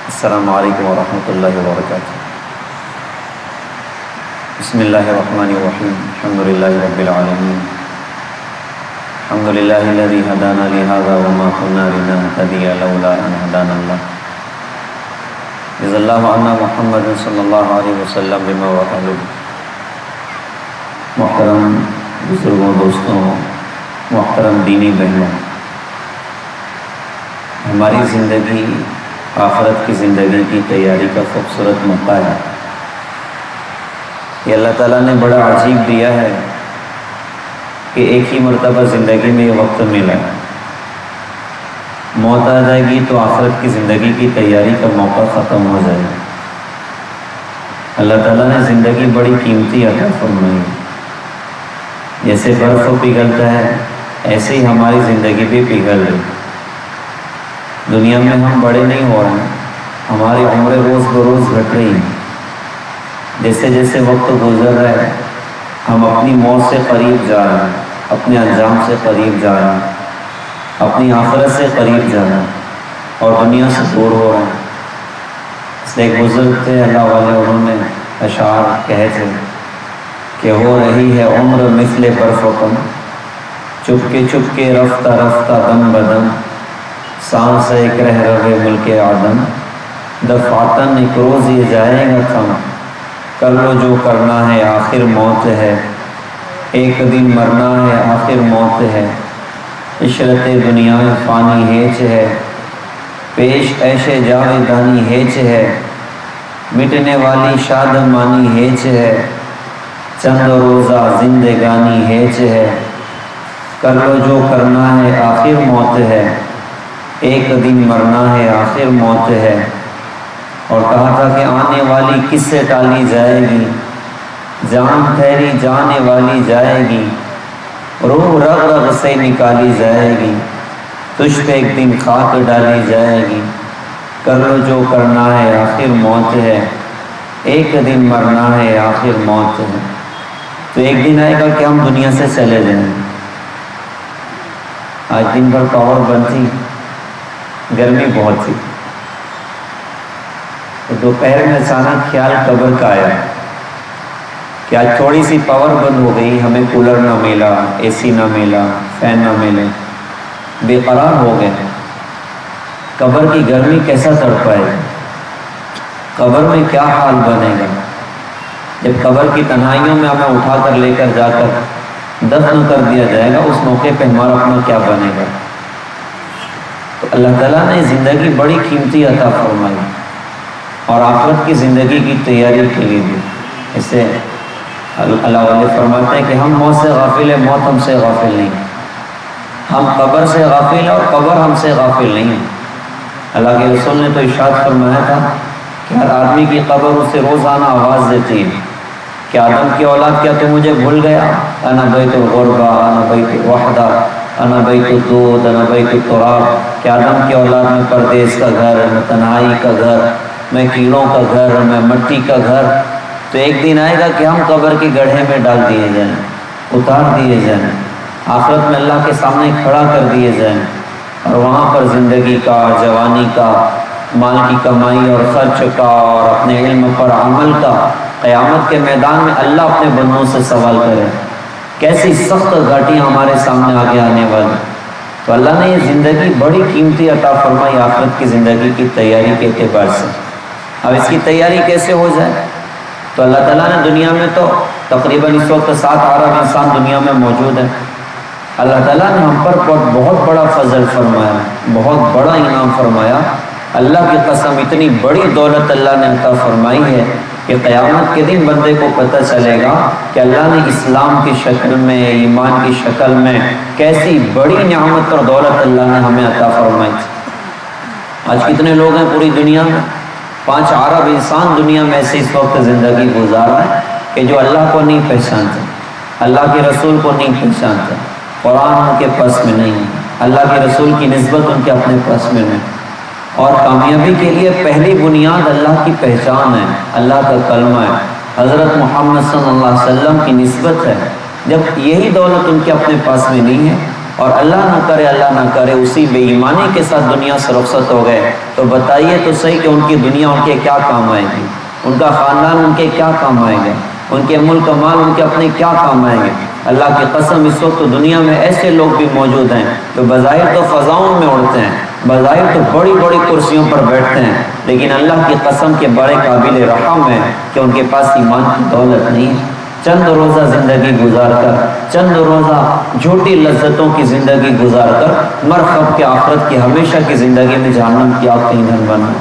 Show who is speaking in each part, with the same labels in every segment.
Speaker 1: السلام علیکم ورحمۃ اللہ وبرکاتہ۔ بسم اللہ الرحمن الرحیم، الحمد للہ رب العالمین، الحمد للہ الذی ہدانا لہذا وما كنا لنہتدی لولا ان ہدانا اللہ، جزا اللہ عنا محمد صلی اللہ علیہ وسلم بما وأهله۔ محترم بزرگوں، دوستوں، محترم دینی بہنوں، ہماری زندگی آخرت کی زندگی کی تیاری کا خوبصورت موقع ہے۔ یہ اللہ تعالیٰ نے بڑا عجیب دیا ہے کہ ایک ہی مرتبہ زندگی میں یہ وقت ملا ہے، موت آ جائے گی تو آخرت کی زندگی کی تیاری کا موقع ختم ہو جائے گا۔ اللہ تعالیٰ نے زندگی بڑی قیمتی عطا فرمائی ہے۔ جیسے برف پگھلتا ہے ایسے ہی ہماری زندگی بھی پگھل رہی۔ دنیا میں ہم بڑے نہیں ہو رہے ہیں، ہماری عمریں روز بروز گھٹ رہی ہیں۔ جیسے جیسے وقت گزر رہا ہے ہم اپنی موت سے قریب جا رہے ہیں، اپنے انجام سے قریب جا رہے ہیں، اپنی آخرت سے قریب جا رہے ہیں اور دنیا سے دور ہو رہے ہیں۔ اس لیے ایک بزرگ تھے اللہ والے، انہوں نے اشعار کہے تھے کہ ہو رہی ہے عمر مثل برف و کم، چپ کے رفتہ رفتہ دم بدم، سانس ایک رہ رہے ملک عدم، دفعتاً ایک روز یہ جائے گا تھم، کر لو جو کرنا ہے آخر موت ہے، ایک دن مرنا ہے آخر موت ہے، عشرت دنیا فانی ہیچ ہے، پیش عیش جاویدانی ہیچ ہے، مٹنے والی شادمانی ہیچ ہے، چند روزہ زندگانی ہیچ ہے، کر لو جو کرنا ہے آخر موت ہے، ایک دن مرنا ہے آخر موت ہے۔ اور کہا تھا کہ آنے والی کس سے ٹالی جائے گی، جان ٹھہری جانے والی جائے گی، روح رگ رگ سے نکالی جائے گی، تجھ پہ ایک دن خاک ڈالی جائے گی، کر لو جو کرنا ہے آخر موت ہے، ایک دن مرنا ہے آخر موت ہے۔ تو ایک دن آئے گا کہ ہم دنیا سے چلے جائیں گے۔ آج دن بھر پاور بند تھی، گرمی بہت تھی، تو دوپہر میں اچانک خیال قبر کا آیا کہ آج تھوڑی سی پاور بند ہو گئی، ہمیں کولر نہ ملا، اے سی نہ ملا، فین نہ ملے، بے قرار ہو گئے۔ قبر کی گرمی کیسا تڑپائے، قبر میں کیا حال بنے گا جب قبر کی تنہائیوں میں ہمیں اٹھا کر لے کر جا کر دفن کر دیا جائے گا، اس موقع پہ ہمارا اپنا کیا بنے گا۔ تو اللہ تعالیٰ نے زندگی بڑی قیمتی عطا فرمائی اور آخرت کی زندگی کی تیاری کے لیے بھی۔ اسے اللہ والے فرماتے ہیں کہ ہم موت سے غافل ہیں، موت ہم سے غافل نہیں، ہم قبر سے غافل ہیں اور قبر ہم سے غافل نہیں ہے۔ اللہ کے رسول نے تو ارشاد فرمایا تھا کہ ہر آدمی کی قبر اسے روزانہ آواز دیتی ہے کہ آدم کی اولاد کیا تو مجھے بھول گیا، انا بیت الغربہ، انا بیت الوحدہ، انا بیت الدود، انا بیت التراب، کہ آدم کی اولاد میں پردیس کا گھر، میں تنہائی کا گھر، میں کیڑوں کا گھر، میں مٹی کا گھر۔ تو ایک دن آئے گا کہ ہم قبر کے گڑھے میں ڈال دیے جائیں، اتار دیے جائیں، آخرت میں اللہ کے سامنے کھڑا کر دیے جائیں، اور وہاں پر زندگی کا، جوانی کا، مال کی کمائی اور خرچ کا اور اپنے علم پر عمل کا، قیامت کے میدان میں اللہ اپنے بندوں سے سوال کرے۔ کیسی سخت گھاٹیاں ہمارے سامنے آگے آنے والی۔ تو اللہ نے یہ زندگی بڑی قیمتی عطا فرمائی آخرت کی زندگی کی تیاری کے اعتبار سے۔ اب اس کی تیاری کیسے ہو جائے؟ تو اللہ تعالیٰ نے دنیا میں تو تقریباً اس وقت 7 ارب انسان دنیا میں موجود ہیں۔ اللہ تعالیٰ نے ہم پر بہت بڑا فضل فرمایا، بہت بڑا انعام فرمایا۔ اللہ کی قسم اتنی بڑی دولت اللہ نے عطا فرمائی ہے کہ قیامت کے دن بندے کو پتہ چلے گا کہ اللہ نے اسلام کی شکل میں، ایمان کی شکل میں کیسی بڑی نعمت اور دولت اللہ نے ہمیں عطا فرمائی تھی۔ آج کتنے لوگ ہیں پوری دنیا میں؟ 5 ارب انسان دنیا میں ایسے اس وقت زندگی گزار رہا ہے کہ جو اللہ کو نہیں پہچانتے، اللہ کے رسول کو نہیں پہچانتے، قرآن ان کے پاس میں نہیں ہے، اللہ کے رسول کی نسبت ان کے اپنے پاس میں نہیں۔ اور کامیابی کے لیے پہلی بنیاد اللہ کی پہچان ہے، اللہ کا کلمہ ہے، حضرت محمد صلی اللہ علیہ وسلم کی نسبت ہے۔ جب یہی دولت ان کے اپنے پاس میں نہیں ہے اور اللہ نہ کرے اسی بے ایمانی کے ساتھ دنیا سے رخصت ہو گئے، تو بتائیے تو صحیح کہ ان کی دنیا ان کے کیا کام آئے گی، ان کا خاندان ان کے کیا کام آئے گا، ان کے ملک مال ان کے اپنے کیا کام آئیں گے۔ اللہ کی قسم اس وقت دنیا میں ایسے لوگ بھی موجود ہیں جو بظاہر تو فضاؤں میں اڑتے ہیں، بظاہر تو بڑی بڑی کرسیوں پر بیٹھتے ہیں، لیکن اللہ کی قسم کے بڑے قابل رحم ہیں کہ ان کے پاس ایمان کی دولت نہیں ہے۔ چند روزہ زندگی گزار کر، چند روزہ جھوٹی لذتوں کی زندگی گزار کر مر خب کے آخرت کی ہمیشہ کی زندگی میں جہنم کی آگ کا ایندھن بنا۔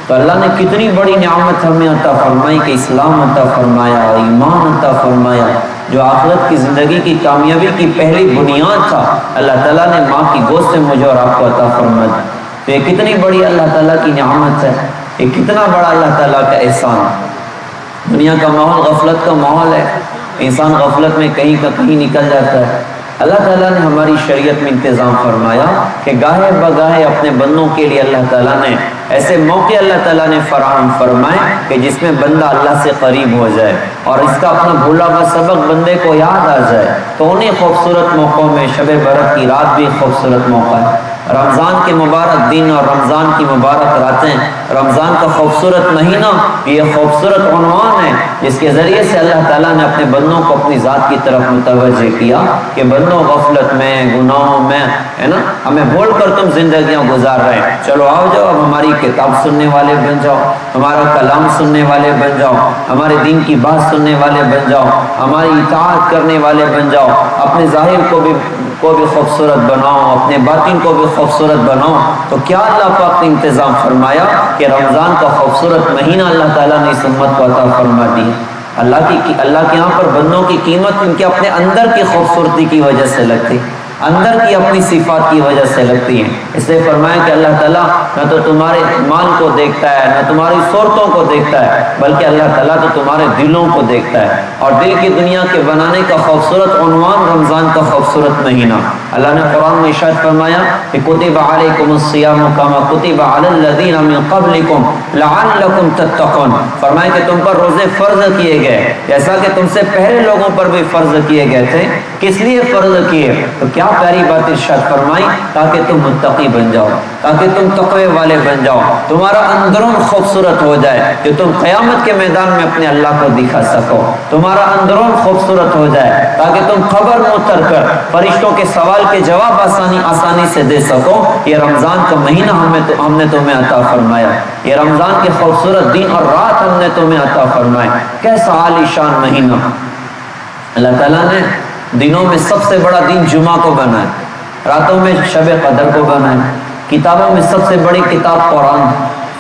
Speaker 1: تو اللہ نے کتنی بڑی نعمت ہمیں عطا فرمائی کہ اسلام عطا فرمایا، ایمان عطا فرمایا، جو آخرت کی زندگی کی کامیابی کی پہلی بنیاد تھا، اللہ تعالیٰ نے ماں کی گود سے مجھے اور آپ کو عطا فرمایا۔ تو یہ کتنی بڑی اللہ تعالیٰ کی نعمت ہے، یہ کتنا بڑا اللہ تعالیٰ کا احسان ہے۔ دنیا کا ماحول غفلت کا ماحول ہے، انسان غفلت میں کہیں کا کہیں نکل جاتا ہے۔ اللہ تعالیٰ نے ہماری شریعت میں انتظام فرمایا کہ گاہے بگاہے اپنے بندوں کے لیے اللہ تعالیٰ نے ایسے موقع اللہ تعالیٰ نے فراہم فرمائے کہ جس میں بندہ اللہ سے قریب ہو جائے اور اس کا اپنا بھولا ہوا سبق بندے کو یاد آ جائے۔ تو انہیں خوبصورت موقعوں میں شب برأت کی رات بھی خوبصورت موقع ہے، رمضان کے مبارک دن اور رمضان کی مبارک راتیں، رمضان کا خوبصورت مہینہ یہ خوبصورت عنوان ہے جس کے ذریعے سے اللہ تعالیٰ نے اپنے بندوں کو اپنی ذات کی طرف متوجہ کیا کہ بندوں غفلت میں، گناہوں میں، ہے نا، ہمیں بھول کر تم زندگیاں گزار رہے ہیں، چلو آؤ جاؤ اب ہماری کتاب سننے والے بن جاؤ، ہمارا کلام سننے والے بن جاؤ، ہمارے دین کی بات سننے والے بن جاؤ، ہماری اطاعت کرنے والے بن جاؤ، اپنے ظاہر کو بھی خوبصورت بناؤ، اپنے باطن کو بھی خوبصورت بناؤ۔ تو کیا اللہ پاک نے انتظام فرمایا کہ رمضان کا خوبصورت مہینہ اللہ تعالیٰ نے اس امت کو عطا فرما دی۔ اللہ کے یہاں پر بندوں کی قیمت ان کے اپنے اندر کی خوبصورتی کی وجہ سے لگتی، اندر کی اپنی صفات کی وجہ سے لگتی ہیں۔ اس لیے فرمایا کہ اللہ تعالیٰ نہ تو تمہارے مال کو دیکھتا ہے، نہ تمہاری صورتوں کو دیکھتا ہے، بلکہ اللہ تعالیٰ تو تمہارے دلوں کو دیکھتا ہے۔ اور دل کی دنیا کے بنانے کا خوبصورت عنوان رمضان کا خوبصورت مہینہ۔ اللہ نے قرآن میں ارشاد فرمایا کہ کتب علیکم الصیام کما کتب علی الذین من قبلکم لعلکم تتقون، فرمایا کہ تم پر روزے فرض کیے گئے جیسا کہ تم سے پہلے لوگوں پر بھی فرض کیے گئے تھے۔ کس لیے فرض کیے؟ تو کیا پیاری بات ارشاد فرمائی، تاکہ تم متقی بن جاؤ، تاکہ تم تقوی والے بن جاؤ، تمہارا اندرون خوبصورت ہو جائے کہ تم قیامت کے میدان میں اپنے اللہ کو دکھا سکو، تمہارا اندرون خوبصورت ہو جائے تاکہ تم خبر میں اتر کر فرشتوں کے سوال کے جواب آسانی سے دے سکو۔ یہ رمضان کا مہینہ ہم نے تمہیں عطا فرمایا، یہ رمضان کے خوبصورت دن اور رات ہم نے تمہیں عطا فرمائے۔ کیسا عالی شان مہینہ! اللہ تعالیٰ نے دنوں میں سب سے بڑا دن جمعہ کو بنایا، راتوں میں شب قدر کو بنایا، کتابوں میں سب سے بڑی کتاب قرآن،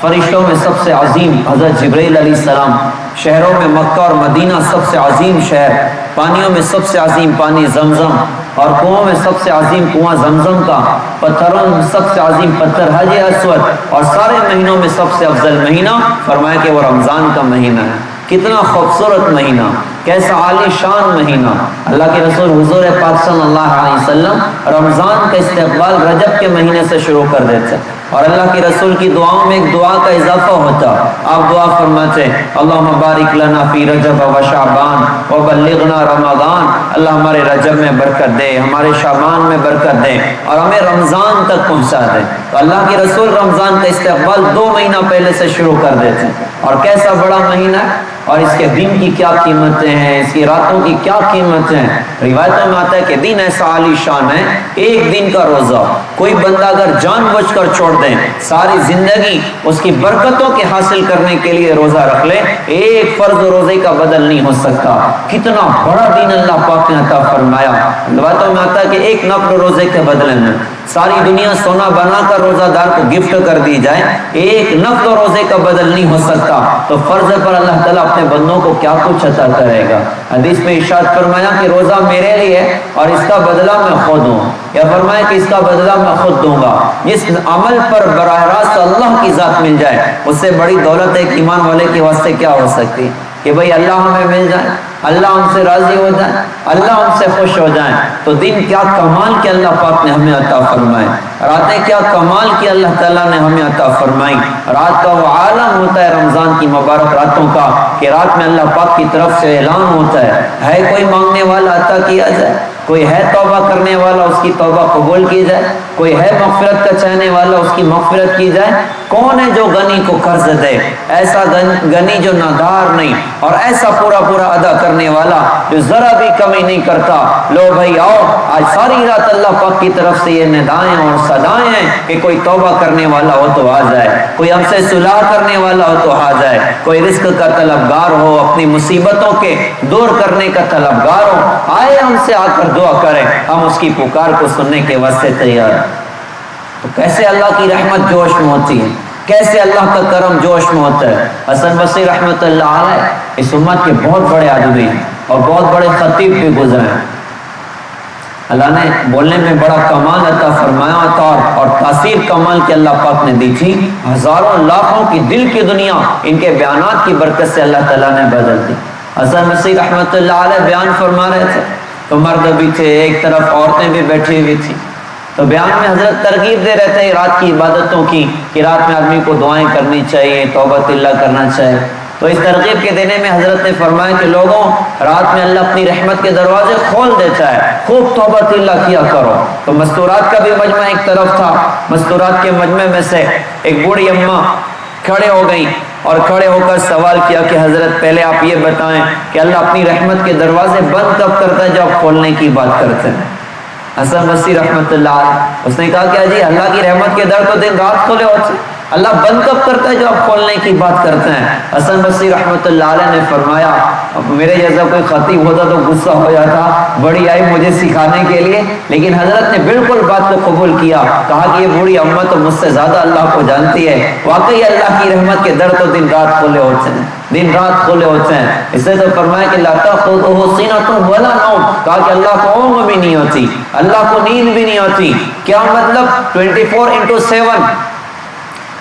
Speaker 1: فرشتوں میں سب سے عظیم حضرت جبرائیل علیہ السلام، شہروں میں مکہ اور مدینہ سب سے عظیم شہر، پانیوں میں سب سے عظیم پانی زمزم، اور کنووں میں سب سے عظیم کنواں زمزم کا، پتھروں میں سب سے عظیم پتھر حجر اسود، اور سارے مہینوں میں سب سے افضل مہینہ فرمایا کہ وہ رمضان کا مہینہ ہے۔ کتنا خوبصورت مہینہ، کیسا عالی شان مہینہ! اللہ کے رسول حضور پاک صلی اللہ علیہ وسلم رمضان کا استقبال رجب کے مہینے سے شروع کر دیتے، اور اللہ کے رسول کی دعاؤں میں ایک دعا کا اضافہ ہوتا۔ آپ دعا فرماتے اللہم بارک لنا فی رجب و شعبان وبلغنا رمضان، اللہ ہمارے رجب میں برکت دے، ہمارے شعبان میں برکت دے، اور ہمیں رمضان تک پہنچا دے۔ تو اللہ کے رسول رمضان کا استقبال 2 مہینہ پہلے سے شروع کر دیتے، اور کیسا بڑا مہینہ ہے، اور اس کے دن کی کیا قیمتیں ہیں، اس کی راتوں کی کیا قیمتیں ہیں۔ روایتوں میں آتا ہے کہ دن ایسا عالی شان ہے، ایک دن کا روزہ کوئی بندہ اگر جان بوجھ کر چھوڑ دیں، ساری زندگی اس کی برکتوں کے حاصل کرنے کے لیے روزہ رکھ لے، ایک فرض روزے کا بدل نہیں ہو سکتا۔ کتنا بڑا دن اللہ پاک نے عطا فرمایا۔ روایتوں میں آتا ہے کہ ایک نفل روزے کے بدلے میں ساری دنیا سونا بنا کر روزہ دار کو گفٹ کر دی جائے، ایک نفل روزے کا بدل نہیں ہو سکتا، تو فرض پر اللہ تعالیٰ اپنے بندوں کو کیا کچھ عطا کرے گا۔ حدیث میں ارشاد فرمایا کہ روزہ میرے لیے اور اس کا بدلہ میں خود ہوں، یا فرمایا کہ اس کا بدلہ میں خود دوں گا۔ جس عمل پر براہ راست اللہ کی ذات مل جائے، اس سے بڑی دولت ایک ایمان والے کے واسطے کیا ہو سکتی کہ بھئی اللہ ہمیں مل جائے، اللہ ہم سے راضی ہو جائے، اللہ ہم سے خوش ہو جائیں۔ تو دن کیا کمال کے اللہ پاک نے ہمیں عطا فرمائے، راتیں کیا کمال کی اللہ تعالیٰ نے ہمیں عطا فرمائی۔ رات کا وہ عالم ہوتا ہے رمضان کی مبارک راتوں کا کہ رات میں اللہ پاک کی طرف سے اعلان ہوتا ہے کوئی مانگنے والا عطا کیا جائے، کوئی ہے توبہ کرنے والا اس کی توبہ قبول کی جائے، کوئی ہے مغفرت کا چاہنے والا اس کی مغفرت کی جائے؟ کون ہے جو غنی کو قرض دے؟ ایسا غنی جو نادار نہیں، اور ایسا پورا پورا ادا کرنے والا جو ذرا بھی کمی نہیں کرتا۔ لو بھائی آؤ، آج ساری رات اللہ پاک کی طرف سے یہ ندائیں اور صدائیں ہیں کہ کوئی توبہ کرنے والا ہو تو آ جائے، کوئی ہم سے صلح کرنے والا ہو تو آ جائے، کوئی رزق کا طلبگار ہو، اپنی مصیبتوں کے دور کرنے کا طلبگار ہو، آئے ہم سے آ کر دعا کریں، ہم اس کی پکار کو سننے کے واسطے تیار ہیں۔ تو کیسے اللہ کی رحمت جوش میں ہوتی ہے، کیسے اللہ کا کرم جوش میں ہوتا ہے۔ حسن بصری رحمۃ اللہ علیہ اس امت کے بہت بڑے آدمی ہیں اور بہت بڑے خطیب بھی گزرے ہیں۔ اللہ نے بولنے میں بڑا کمال عطا فرمایا تھا اور تاثیر کمال کی اللہ پاک نے دی تھی، ہزاروں لاکھوں کی دل کی دنیا ان کے بیانات کی برکت سے اللہ تعالیٰ نے بدل دی۔ حسن بصری رحمۃ اللہ علیہ بیان فرما رہے تھے تو مرد بھی تھے، ایک طرف عورتیں بھی بیٹھی ہوئی تھی، تو بیان میں حضرت ترغیب دے رہے تھے رات کی عبادتوں کی کہ رات میں آدمی کو دعائیں کرنی چاہیے، توبۃ اللہ کرنا چاہیے۔ تو اس ترغیب کے دینے میں حضرت نے فرمایا کہ لوگوں، رات میں اللہ اپنی رحمت کے دروازے کھول دیتا ہے، خوب توبۃ اللہ کیا کرو۔ تو مستورات کا بھی مجمع ایک طرف تھا، مستورات کے مجمع میں سے ایک بوڑھی اماں کھڑے ہو گئیں اور کھڑے ہو کر سوال کیا کہ حضرت پہلے آپ یہ بتائیں کہ اللہ اپنی رحمت کے دروازے بند کب کرتا ہے جب کھولنے کی بات کرتے ہیں؟ حسن بصری رحمۃ اللہ علیہ اس نے کہا کہ جی اللہ کی رحمت کے در تو دن رات کھولے ہوتے ہیں، اللہ بند کب کرتا ہے جو آپ کھولنے کی بات کرتے ہیں؟ حسن بصری رحمۃ اللہ علیہ نے فرمایا، میرے جیسا کوئی خطیب ہوتا تو غصہ ہو جاتا، بڑی آئی مجھے سکھانے کے لیے، لیکن حضرت نے بالکل بات کو قبول کیا، کہا کہ یہ بوڑھی اماں تو مجھ سے زیادہ اللہ کو جانتی ہے، واقعی اللہ کی رحمت کے در تو دن رات کھولے ہوتے ہیں، دن رات کھولے ہوتے ہیں۔ اس نے تو فرمایا کہ لا تأخذہ سنۃ ولا نوم، کہا کہ اللہ کو اونگ بھی نہیں ہوتی، اللہ کو نیند بھی نہیں ہوتی۔ کیا مطلب 24/7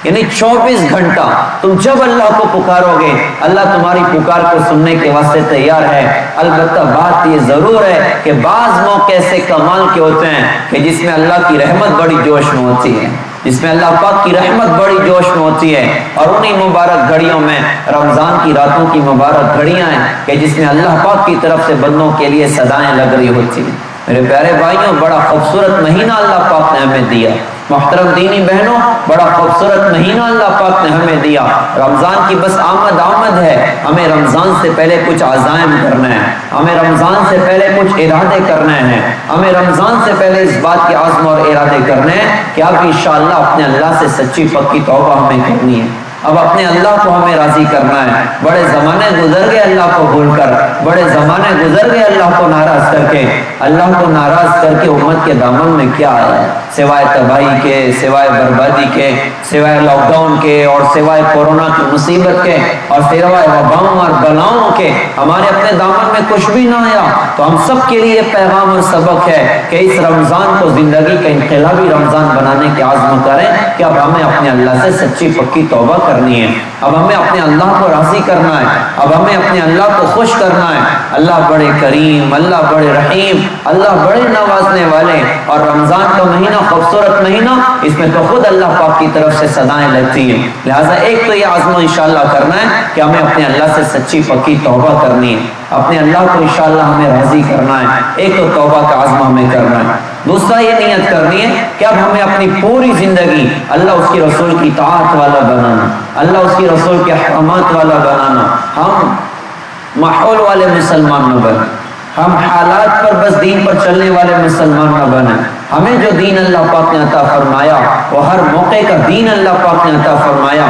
Speaker 1: یعنی 24 گھنٹہ تم جب اللہ کو پکارو گے اللہ تمہاری پکار کو سننے کے واسطے تیار ہے۔ البتہ بات یہ ضرور ہے کہ بعض موقع ایسے کمال کے ہوتے ہیں کہ جس میں اللہ کی رحمت بڑی جوش میں ہوتی ہے، جس میں اللہ پاک کی رحمت بڑی جوش میں ہوتی ہے، اور انہی مبارک گھڑیوں میں رمضان کی راتوں کی مبارک گھڑیاں ہیں کہ جس میں اللہ پاک کی طرف سے بندوں کے لیے صدائیں لگ رہی ہوتی ہیں۔ میرے پیارے بھائیوں، بڑا خوبصورت مہینہ اللہ پاک نے ہمیں دیا۔ محترم دینی بہنوں، بڑا خوبصورت مہینہ اللہ پاک نے ہمیں دیا۔ رمضان کی بس آمد ہے، ہمیں رمضان سے پہلے کچھ عزائم کرنا ہے، ہمیں رمضان سے پہلے کچھ ارادے کرنے ہیں، ہمیں رمضان سے پہلے اس بات کے عزم اور ارادے کرنے ہیں کہ اب انشاءاللہ اپنے اللہ سے سچی پکی توبہ ہمیں کرنی ہے۔ اب اپنے اللہ کو ہمیں راضی کرنا ہے۔ بڑے زمانے گزر گئے اللہ کو بھول کر، بڑے زمانے گزر گئے اللہ کو ناراض کر کے۔ اللہ کو ناراض کر کے امت کے دامن میں کیا آیا ہے سوائے تباہی کے، سوائے بربادی کے، سوائے لاک ڈاؤن کے، اور سوائے کورونا کی مصیبت کے، اور سوائے وباؤں اور بلاؤں کے ہمارے اپنے دامن میں کچھ بھی نہ آیا۔ تو ہم سب کے لیے پیغام اور سبق ہے کہ اس رمضان کو زندگی کا انقلابی رمضان بنانے کے عزم کریں کہ اب ہمیں اپنے اللہ سے سچی پکی توبہ کرنی ہے، اب ہمیں اپنے اللہ کو راضی کرنا ہے، اب ہمیں اپنے اللہ کو خوش کرنا ہے۔ اللہ بڑے کریم، اللہ بڑے رحیم، اللہ بڑے نوازنے والے، اور رمضان کا مہینہ خوبصورت مہینہ، اس میں تو خود اللہ پاک کی طرف سے صدائیں لگتی ہیں۔ لہٰذا ایک تو یہ عزم انشاءاللہ کرنا ہے کہ ہمیں اپنے اللہ سے سچی پکی توبہ کرنی ہے، اپنے اللہ کو انشاءاللہ ہمیں راضی کرنا ہے۔ ایک تو توبہ کا عزم ہمیں کرنا ہے، دوسرا یہ نیت کرنی ہے کہ اب ہمیں اپنی پوری زندگی اللہ اس کی رسول کی اطاعت والا بنانا، اللہ اس کی رسول کے احکامات والا بنانا۔ ہم ماحول والے مسلمان نہ بنیں، ہم حالات پر بس دین پر چلنے والے مسلمان نہ بنیں۔ ہمیں جو دین اللہ پاک نے عطا فرمایا وہ ہر موقع کا دین اللہ پاک نے عطا فرمایا،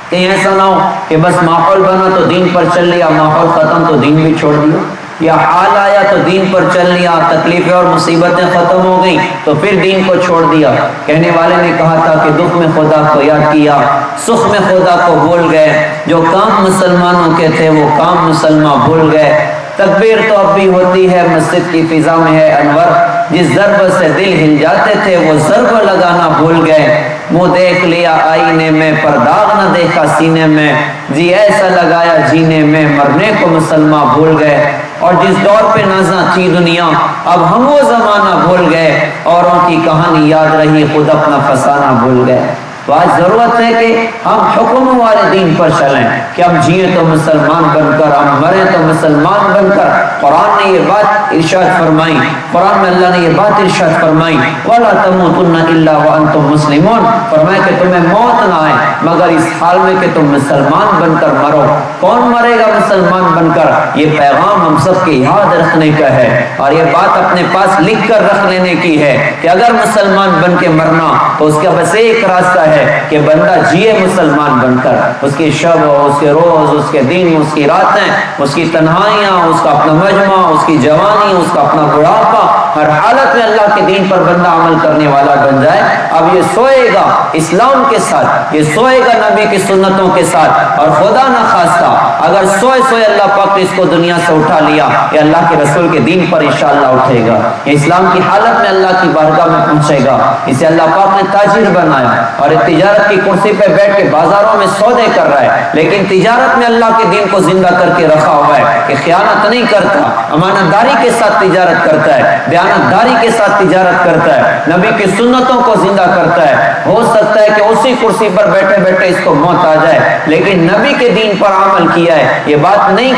Speaker 1: کہیں ایسا نہ ہو کہ بس ماحول بنا تو دین پر چل لیا، ماحول ختم تو دین بھی چھوڑ دیا، یا حال آیا تو دین پر چل لیا، تکلیفیں اور مصیبتیں ختم ہو گئیں تو پھر دین کو چھوڑ دیا۔ کہنے والے نے کہا تھا کہ دکھ میں خدا کو یاد کیا، سکھ میں خدا کو بھول گئے، جو کام مسلمانوں کے تھے وہ کام مسلمان بھول گئے۔ تکبیر تو اب بھی ہوتی ہے، مسجد کی فضا میں ہے انور، جس ضرب سے دل ہل جاتے تھے وہ ضرب لگانا بھول گئے۔ منہ دیکھ لیا آئینے میں پر داغ نہ دیکھا سینے میں، جی ایسا لگایا جینے میں مرنے کو مسلمان بھول گئے۔ اور جس دور پہ نازاں تھی دنیا اب ہم وہ زمانہ بھول گئے، اوروں کی کہانی یاد رہی خود اپنا فسانہ بھول گئے۔ تو آج ضرورت ہے کہ ہم حکم والے دین پر چلیں کہ ہم جئیں تو مسلمان بن کر، ہم مریں تو مسلمان بن کر۔ قرآن نے یہ بات ارشاد فرمائی، قرآن میں اللہ نے یہ بات ارشاد فرمائی وَلَا تَمُوتُنَّ إِلَّا وَأَنْتُمْ مُسْلِمُونَ، فرمایا کہ تمہیں موت نہ آئے مگر اس حال میں کہ تم مسلمان بن کر مرو۔ کون مرے گا مسلمان بن کر؟ یہ پیغام ہم سب کے یاد رکھنے کا ہے اور یہ بات اپنے پاس لکھ کر رکھ لینے کی ہے کہ اگر مسلمان بن کے مرنا تو اس کا بس ایک راستہ ہے کہ بندہ جیے مسلمان بن کر، اس کی شب، اس کے روز، اس کے دن، اس کی راتیں، اس کی تنہائیاں، اس کا اپنا مجمع، اس کی جوانی، اس کا اپنا بڑھاپا، ہر حالت میں اللہ کے دین پر بندہ عمل کرنے والا بن جائے۔ اب یہ سوئے گا اسلام کے ساتھ، یہ سوئے گا نبی کی سنتوں کے ساتھ، اور خدا نہ خواستہ اگر سوئے سوئے اللہ پاک نے اس کو دنیا سے اٹھا لیا، یہ اللہ کے رسول کے دین پر انشاءاللہ اٹھے گا، یہ اسلام کی حالت میں اللہ کی بارگاہ میں پہنچے گا۔ اسے اللہ پاک نے تاجر بنایا اور ایک تجارت کی کرسی پہ بیٹھ کے بازاروں میں سودے کر رہا ہے، لیکن تجارت میں اللہ کے دین کو زندہ کر کے رکھا ہوا ہے کہ خیانت نہیں کرتا، امانت داری کے ساتھ تجارت کرتا ہے، دیانت داری کے ساتھ تجارت کرتا ہے، نبی کی سنتوں کو زندہ کرتا ہے۔ ہو سکتا ہے کہ اسی کرسی پر بیٹھے بیٹھے اس کو موت آ جائے، لیکن نبی کے دین پر عمل کیا ہے، یہ بات نہیں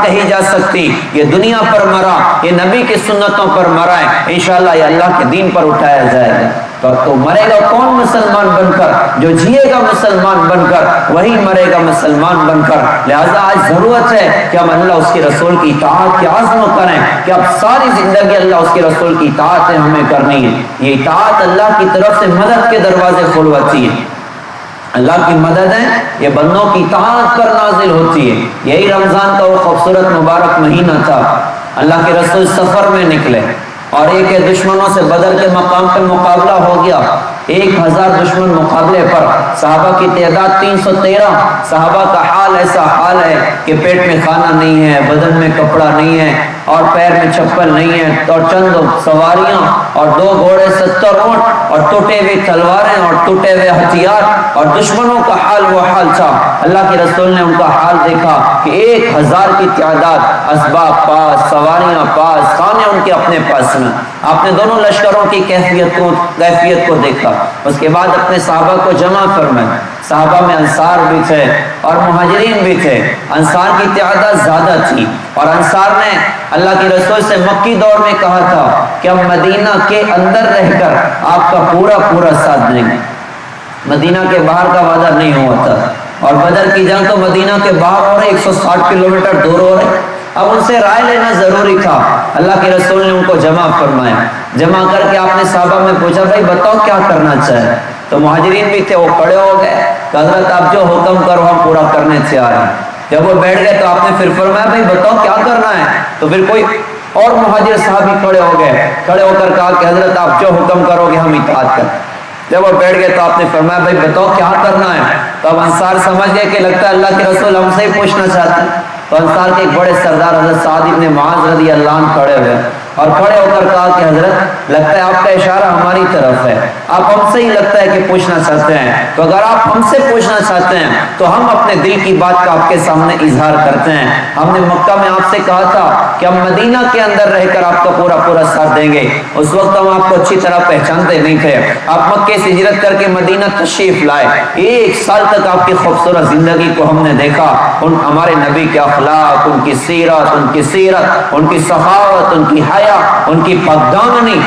Speaker 1: کہی جا سکتی یہ دنیا پر مرا، یہ نبی کی سنتوں پر مرا ہے، انشاءاللہ یہ اللہ کے دین پر اٹھایا جائے گا۔ تو مرے گا کون مسلمان بن کر؟ جو جیے گا مسلمان بن کر وہی مرے گا مسلمان بن کر۔ لہذا آج ضرورت ہے کہ ہم اللہ اس کے رسول کی اطاعت کی عزم کریں کہ اب ساری زندگی اللہ اس کے رسول کی اطاعت ہمیں کرنی ہے۔ یہ اطاعت اللہ کی طرف سے مدد کے دروازے کھلواتی ہے، اللہ کی مدد ہے یہ بندوں کی اطاعت پر نازل ہوتی ہے۔ یہی رمضان کا وہ خوبصورت مبارک مہینہ تھا، اللہ کے رسول سفر میں نکلے اور ایک دشمنوں سے بدر کے مقام پہ مقابلہ ہو گیا، 1000 دشمن مقابلے پر، صحابہ کی تعداد 313، صحابہ کا حال ایسا حال ہے کہ پیٹ میں کھانا نہیں ہے، بدن میں کپڑا نہیں ہے اور پیر میں چپل نہیں ہے، اور چند سواریاں اور 2 گھوڑے، 70 اونٹ اور ٹوٹے ہوئے تلواریں اور ٹوٹے ہوئے ہتھیار، اور دشمنوں کا حال وہ حال تھا۔ اللہ کے رسول نے ان کا حال دیکھا کہ 1000 کی تعداد، اسباب پاس، سواریاں پاس، کھانے ان کے اپنے پاس میں۔ آپ نے دونوں لشکروں کی کیفیت کو دیکھا، اس کے بعد اپنے صحابہ کو جمع فرمایا۔ صحابہ میں انصار بھی تھے اور مہاجرین بھی تھے، انصار کی تعداد زیادہ تھی، اور انصار نے اللہ کے رسول سے مکی دور میں کہا تھا کہ ہم مدینہ کے اندر رہ کر آپ کا پورا ساتھ دیں گے، مدینہ کے باہر کا وعدہ نہیں ہوا تھا، اور بدر کی جنگ تو مدینہ کے باہر اور 160 کلومیٹر دور ہو رہے، اب ان سے رائے لینا ضروری تھا۔ اللہ کے رسول نے ان کو جمع فرمایا، جمع کر کے آپ نے صحابہ میں پوچھا بھائی بتاؤ کیا کرنا چاہے؟ تو مہاجرین بھی تھے، وہ کھڑے ہو گئے کہ حضرت آپ جو حکم کرو ہم پورا کرنے تیار ہیں۔ جب وہ بیٹھ گئے تو آپ نے پھر فرمایا بھائی بتاؤ کیا کرنا ہے؟ تو پھر کوئی اور مہاجر صحابی کھڑے ہو گئے، کھڑے ہو کر کہا کہ حضرت آپ جو حکم کرو گے ہم اطاعت کریں۔ جب وہ بیٹھ گئے تو آپ نے فرمایا بھائی بتاؤ کیا کرنا ہے؟ تو اب انصار سمجھ گئے کہ لگتا ہے اللہ کے رسول ہم سے ہی پوچھنا چاہتے ہیں۔ تو انصار کے ایک بڑے سردار حضرت سعد بن معاذ رضی اللہ عنہ کھڑے ہوئے اور کھڑے ہو کر کہا کہ حضرت لگتا ہے آپ کا اشارہ ہماری طرف ہے، آپ ہم سے ہی لگتا ہے کہ پوچھنا چاہتے ہیں، تو اگر آپ ہم سے پوچھنا چاہتے ہیں تو ہم اپنے دل کی بات کا آپ کے سامنے اظہار کرتے ہیں۔ ہم نے مکہ میں آپ سے کہا تھا کہ ہم مدینہ کے اندر رہ کر آپ کا پورا ساتھ دیں گے، اس وقت ہم آپ کو اچھی طرح پہچانتے نہیں تھے، آپ مکے سے ہجرت کر کے مدینہ تشریف لائے، 1 سال تک آپ کی خوبصورت زندگی کو ہم نے دیکھا، ان ہمارے نبی کے اخلاق، ان کی سیرت، ان کی سخاوت، ان کی حیا، ان کی پاکدامنی،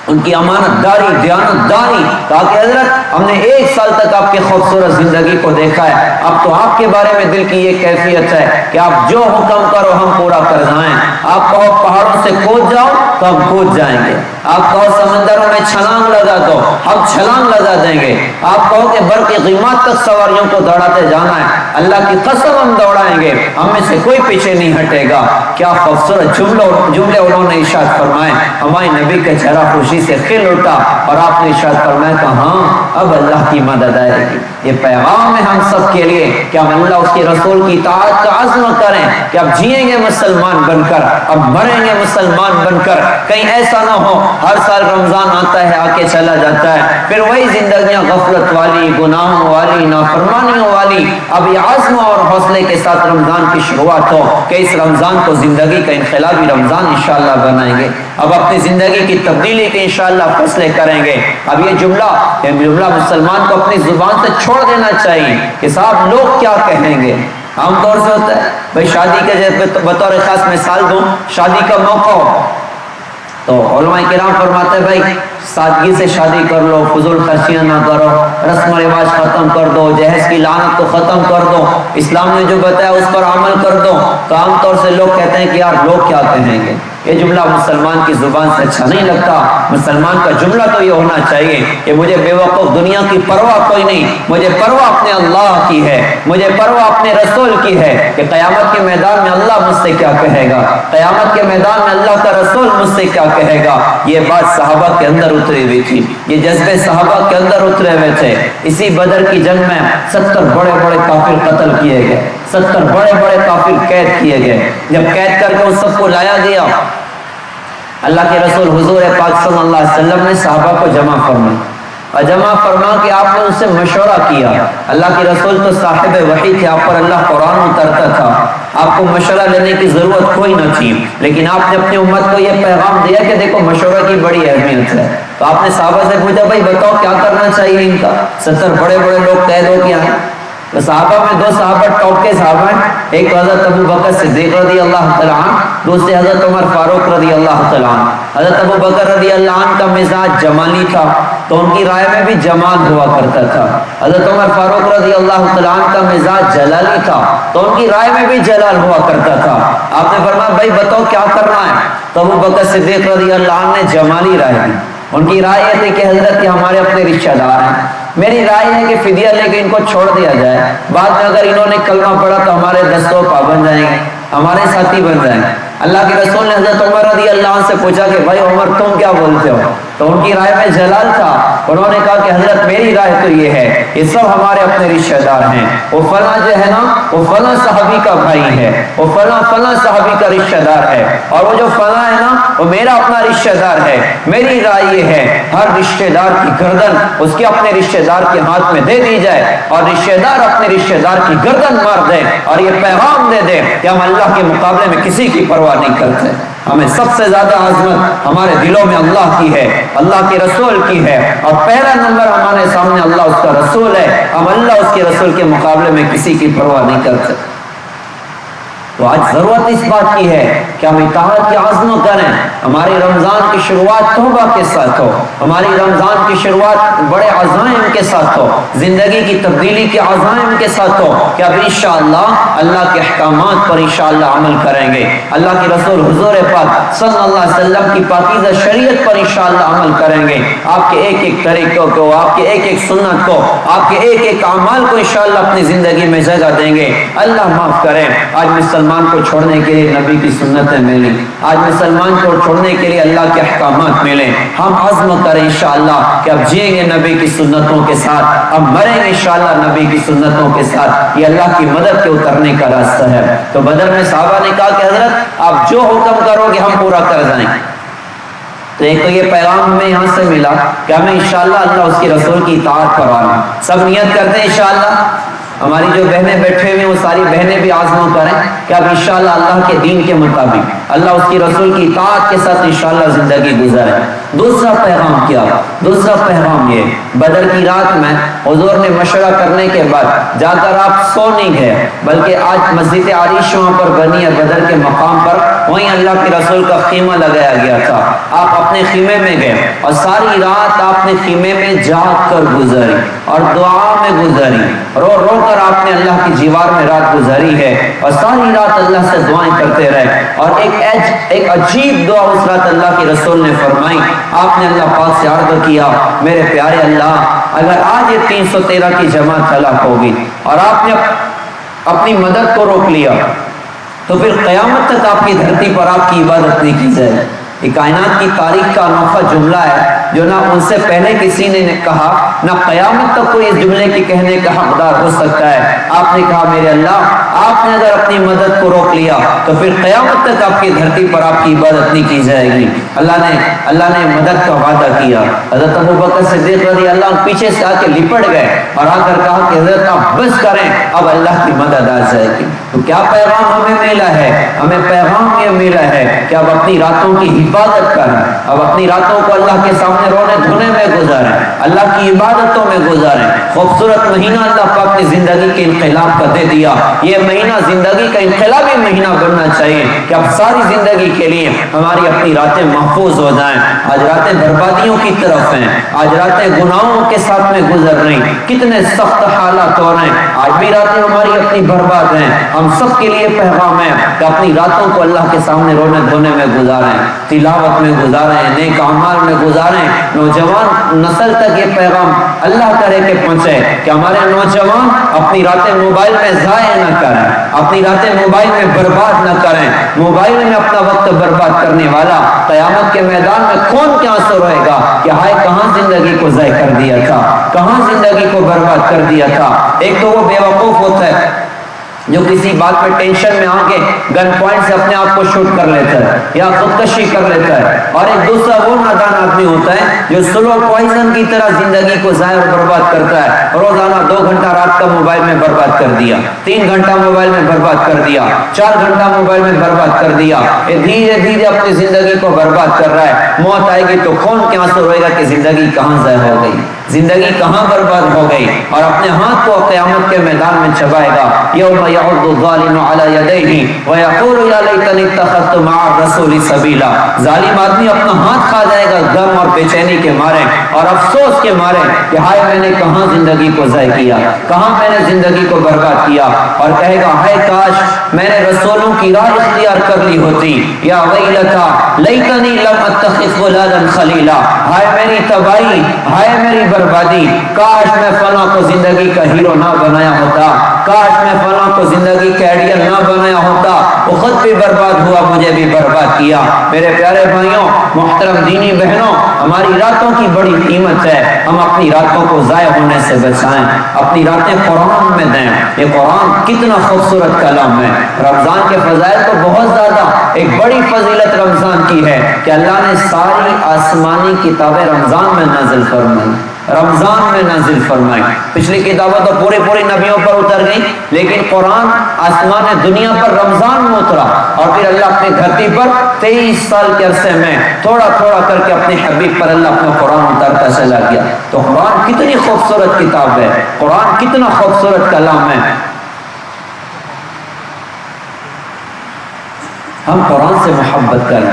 Speaker 1: ان کی امانت داری، دیانت داری، کہا کہ حضرت ہم نے 1 سال تک آپ کی خوبصورت زندگی کو دیکھا ہے، اب تو آپ کے بارے میں دل کی یہ کیفیت ہے کہ آپ جو حکم کرو ہم پورا کر جائیں، آپ کہو پہاڑوں سے کود جاؤ تو ہم کود جائیں گے، آپ کہو سمندروں میں چھلانگ لگا دو ہم چھلانگ لگا دیں گے، آپ کہو کہ برق غیمات تک سواریوں کو دوڑاتے جانا ہے، اللہ کی قسم ہم دوڑائیں گے، ہم میں سے کوئی پیچھے نہیں ہٹے گا۔ کیا خوبصورت جملے انہوں نے ارشاد فرمائے، ہمارے نبی کا چہرہ خوشی سے کھل اٹھا، اور آپ نے ارشاد فرمایا کہ ہاں اب اللہ کی مدد آئے گی۔ یہ پیغام ہے ہم سب کے لیے کہ ہم اللہ اس کے رسول کی اطاعت کا عزم کریں کہ اب جئیں گے مسلمان بن کر، اب مریں گے مسلمان بن کر، کہیں ایسا نہ ہو ہر سال رمضان آتا ہے آ کے چلا جاتا ہے، پھر وہی زندگیاں غفلت والی، گناہوں والی، نافرمانیوں والی۔ اب یہ عزم اور حوصلے کے ساتھ رمضان کی شروعات ہو کہ اس رمضان کو زندگی کا انقلابی رمضان انشاءاللہ بنائیں گے، اب اپنی زندگی کی تبدیلی کے انشاءاللہ فیصلے کریں گے. اب یہ جملہ مسلمان کو اپنی زبان سے چھوڑ دینا چاہیے کہ صاحب لوگ کیا کہیں گے. عام طور سے ہوتا ہے بھائی شادی کے بطور خاص مثال دوں, شادی کا موقع ہو تو علماء کرام فرماتے ہیں بھائی سادگی سے شادی کر لو, فضول خرچیاں نہ کرو, رسم و رواج ختم کر دو, جہیز کی لعنت کو ختم کر دو, اسلام نے جو بتایا اس پر عمل کر دو. تو عام طور سے لوگ کہتے ہیں کہ یار لوگ کیا کہیں گے. یہ جملہ مسلمان کی زبان سے اچھا نہیں لگتا. مسلمان کا جملہ تو یہ ہونا چاہیے کہ مجھے بے وقوف دنیا کی پرواہ کوئی نہیں, مجھے پرواہ اپنے اللہ کی ہے, مجھے پرواہ اپنے رسول کی ہے کہ قیامت کے میدان میں اللہ مجھ سے کیا کہے گا, قیامت کے میدان میں اللہ کا رسول مجھ سے کیا کہے گا. یہ بات صحابہ کے اندر اتری ہوئی تھی, یہ جذبے صحابہ کے اندر اترے ہوئے تھے. اسی بدر کی جنگ میں 70 بڑے بڑے کافر قتل کیے گئے, 70 بڑے بڑے کافر قید کیے گئے. جب قید کر کے ان سب کو لایا گیا, اللہ کے رسول حضور پاک صلی اللہ علیہ وسلم نے صحابہ کو جمع فرمایا, اور جمع فرما کے آپ نے ان سے مشورہ کیا. اللہ کے رسول تو صاحب وحی تھے, آپ پر اللہ قرآن اترتا تھا, آپ کو مشورہ لینے کی ضرورت کوئی نہ تھی, لیکن آپ نے اپنی امت کو یہ پیغام دیا کہ دیکھو مشورہ کی بڑی اہمیت ہے. تو آپ نے صحابہ سے پوچھا بھائی بتاؤ کیا کرنا چاہیے ان کا, 70 بڑے بڑے لوگ قید ہو گیا ہیں. تو صحابہ میں 2 صحابہ ٹاپ کے صحابہ ہیں, ایک حضرت ابو بکر صدیق رضی اللہ تعالیٰ عنہ, دوسرے حضرت عمر فاروق رضی اللہ تعالیٰ عنہ. حضرت ابو بکر رضی اللہ عنہ کا مزاج جمالی تھا تو ان کی رائے میں بھی جمال ہوا کرتا تھا. حضرت عمر فاروق رضی اللہ تعالیٰ عنہ کا مزاج جلالی تھا تو ان کی رائے میں بھی جلال ہوا کرتا تھا. آپ نے فرمایا بھائی بتاؤ کیا کرنا ہے. تو ابو بکر صدیق رضی اللہ عنہ نے جمالی رائے دی. ان کی رائے یہ تھی کہ حضرت یہ ہمارے اپنے رشتہ دار ہیں, میری رائے ہے کہ فدیہ لے کے ان کو چھوڑ دیا جائے, بعد میں اگر انہوں نے کلمہ پڑھا تو ہمارے دستوں پا بن جائیں گے, ہمارے ساتھی بن جائیں گے. اللہ کے رسول نے حضرت عمر رضی اللہ عنہ سے پوچھا کہ بھائی عمر تم کیا بولتے ہو. تو ان کی رائے میں جلال تھا, انہوں نے کہا کہ حضرت میری رائے تو یہ ہے یہ سب ہمارے اپنے رشتہ دار ہیں, وہ فلاں جو ہے نا وہ فلاں صحابی کا بھائی ہے, وہ فلاں صحابی کا رشتہ دار ہے, اور وہ جو فلاں ہے نا وہ میرا اپنا رشتہ دار ہے. میری رائے یہ ہے ہر رشتہ دار کی گردن اس کے اپنے رشتہ دار کے ہاتھ میں دے دی جائے, اور رشتہ دار اپنے رشتہ دار کی گردن مار دے, اور یہ پیغام دے دے کہ ہم اللہ کے مقابلے میں کسی کی پرواہ نہیں کرتے. ہمیں سب سے زیادہ عظمت ہمارے دلوں میں اللہ کی ہے, اللہ کے رسول کی ہے, اور پہلا نمبر ہمارے سامنے اللہ اس کا رسول ہے. ہم اللہ اس کے رسول کے مقابلے میں کسی کی پرواہ نہیں کرتے. تو آج ضرورت اس بات کی ہے کہ ہم اطاعت کی عزم کریں. ہماری رمضان کی شروعات توبہ کے ساتھ ہو, ہماری رمضان کی شروعات بڑے عزائم کے ساتھ ہو, زندگی کی تبدیلی کے عزائم کے ساتھ ہو کہ اب انشاءاللہ اللہ کے احکامات پر انشاءاللہ عمل کریں گے, اللہ کے رسول حضور پاک صلی اللہ علیہ وسلم کی پاکیزہ شریعت پر انشاءاللہ عمل کریں گے. آپ کے ایک ایک طریقوں کو, آپ کے ایک ایک سنت کو, آپ کے ایک ایک اعمال کو انشاءاللہ اپنی زندگی میں جگہ دیں گے. اللہ معاف کرے. آج مسلمان کو چھوڑنے کے لیے نبی کی سنتیں ملیں, آج مسلمان کو چھوڑنے کے لیے اللہ کے احکامات ملیں. ہم عزم کریں انشاءاللہ کہ اب جئیں گے نبی کی سنتوں کے ساتھ, اب مریں گے انشاءاللہ نبی کی سنتوں کے ساتھ. یہ اللہ کی مدد کے اترنے کا راستہ ہے. تو بدر میں صحابہ نے کہا کہ حضرت آپ جو حکم کرو گے ہم پورا کر جائیں گے. تو ایک تو یہ پیغام ہمیں یہاں سے ملا کہ ہمیں انشاءاللہ اللہ اس کے رسول کی اطاعت کروانا. سب نیت کرتے ہیں انشاءاللہ. ہماری جو بہنیں بیٹھے ہوئے ہیں وہ ساری بہنیں بھی عزم کریں کہ اب انشاءاللہ اللہ کے دین کے مطابق اللہ اس کی رسول کی اطاعت کے ساتھ انشاءاللہ زندگی گزارے. دوسرا پیغام کیا؟ دوسرا پیغام یہ, بدر کی رات میں حضور نے مشورہ کرنے کے بعد جا کر آپ سو نہیں گئے, بلکہ آج مسجد عریش وہاں پر بنی ہے بدر کے مقام پر, وہیں اللہ کے رسول کا خیمہ لگایا گیا تھا. آپ اپنے خیمے میں گئے اور ساری رات آپ نے خیمے میں جاگ کر گزاری اور دعا میں گزاری, رو رو کر آپ نے اللہ کی دیوار میں رات گزاری ہے, اور ساری رات اللہ سے دعائیں کرتے رہے. اور ایک عجیب دعا اس رات اللہ کے رسول نے فرمائی. آپ نے اللہ پاک سے عرض کیا میرے پیارے اللہ, اگر آج یہ 313 کی جماعت ہلاک ہوگی اور آپ نے اپنی مدد کو روک لیا تو پھر قیامت تک آپ کی دھرتی پر آپ کی عبادت نہیں کی جائے. یہ کائنات کی تاریخ کا انوکھا جملہ ہے جو نہ ان سے پہلے کسی نے کہا, نہ قیامت تک کوئی اس جملے کے کہنے کا حقدار ہو سکتا ہے. آپ نے کہا میرے اللہ آپ نے اگر اپنی مدد کو روک لیا تو پھر قیامت تک آپ کی دھرتی پر آپ کی عبادت نہیں کی جائے گی. اللہ نے مدد کا وعدہ کیا. حضرت ابو بکر صدیق رضی اللہ عنہ پیچھے سے آ کے لپٹ گئے اور آ کر کہا کہ حضرت آپ بس کریں, اب اللہ کی مدد آ جائے گی. تو کیا پیغام ہمیں ملا ہے؟ ہمیں پیغام یہ ملا ہے کہ اب اپنی راتوں کی عبادت کریں، اب اپنی راتوں کو اللہ کے سامنے رونے دھونے میں گزاریں، اللہ کی عبادتوں میں گزاریں۔ خوبصورت مہینہ اللہ پاک نے زندگی کے انقلاب کا دے دیا، یہ مہینہ زندگی کا انقلابی مہینہ بننا چاہیے کہ اب ساری زندگی کے لیے ہماری اپنی راتیں محفوظ ہو جائیں۔ آج راتیں بربادیوں کی طرف ہیں، آج راتیں گناہوں کے ساتھ میں گزر رہی، کتنے سخت حالات ہو رہے ہیں، آج بھی راتیں ہماری اپنی برباد ہیں۔ ہم سب کے لیے پیغام ہے کہ اپنی راتوں کو اللہ کے سامنے رونے دھونے میں گزاریں، تلاوت میں گزاریں، نیک اعمال میں گزاریں۔ نوجوان نسل تک یہ پیغام اللہ کرے کہ پہنچے کہ ہمارے نوجوان اپنی راتیں موبائل میں ضائع نہ کریں، اپنی راتیں موبائل میں برباد نہ کریں۔ موبائل میں اپنا وقت برباد کرنے والا قیامت کے میدان میں کون کیا آنسو رہے گا کہ ہائے کہاں زندگی کو ضائع کر دیا تھا، کہاں زندگی کو برباد کر دیا تھا۔ ایک تو وہ بے وقوف ہوتا ہے جو کسی بات پہ ٹینشن میں آ کے گن پوائنٹ سے اپنے آپ کو شوٹ کر لیتا ہے یا خودکشی کر لیتا ہے، اور ایک دوسرا وہ نادان آدمی ہوتا ہے جو سلو پوائزن کی طرح زندگی کو ضائع اور برباد کرتا ہے۔ روزانہ 2 گھنٹہ رات کا موبائل میں برباد کر دیا، 3 گھنٹہ موبائل میں برباد کر دیا، 4 گھنٹہ موبائل میں برباد کر دیا، یہ دھیرے دھیرے اپنی زندگی کو برباد کر رہا ہے۔ موت آئے گی تو کون کیا آنسو روئے گا کہ زندگی کہاں ضائع ہو گئی، زندگی کہاں برباد ہو گئی، اور اپنے ہاتھ کو قیامت کے میدان میں چبائے گا۔ یوم یعض الظالم علی یدیہ ویقول یا لیتنی اتخذت مع الرسول سبیلا، ظالم آدمی اپنا ہاتھ کھا جائے گا غم اور بے چینی کے مارے اور افسوس کے مارے کہ ہائے میں نے کہاں زندگی کو ضائع کیا، کہاں میں نے زندگی کو برباد کیا، اور کہے گا ہائے کاش میں نے رسولوں کی راہ اختیار کر لی ہوتی، یا ویلتا لیتنی لم اتخذ فلانا خلیلا، ہائے میری تباہی، ہائے میری بربادی، کاش میں فلاں کو زندگی کا ہیرو نہ بنایا ہوتا، کاش میں فلاں کو زندگی کا ایڈیل نہ بنایا ہوتا، وہ خود بھی برباد ہوا مجھے بھی برباد کیا۔ میرے پیارے بھائیوں، محترم دینی بہنوں، ہماری راتوں کی بڑی قیمت ہے، ہم اپنی راتوں کو ضائع ہونے سے بچائیں، اپنی راتیں قرآن میں دیں۔ یہ قرآن کتنا خوبصورت کلام ہے، رمضان کے فضائل تو بہت زیادہ، ایک بڑی فضیلت رمضان کی ہے کہ اللہ نے ساری آسمانی کتابیں رمضان میں نازل فرمائی، رمضان میں نازل فرمائی۔ پچھلی کتابیں تو پوری نبیوں پر اتر گئی، لیکن قرآن آسمان دنیا پر رمضان میں اترا، اور پھر اللہ اپنی دھرتی پر 23 سال کے عرصے میں تھوڑا تھوڑا کر کے اپنے حبیب پر اللہ اپنا قرآن اتارتا چلا گیا۔ تو قرآن کتنی خوبصورت کتاب ہے، قرآن کتنا خوبصورت کلام ہے۔ ہم قرآن سے محبت کریں،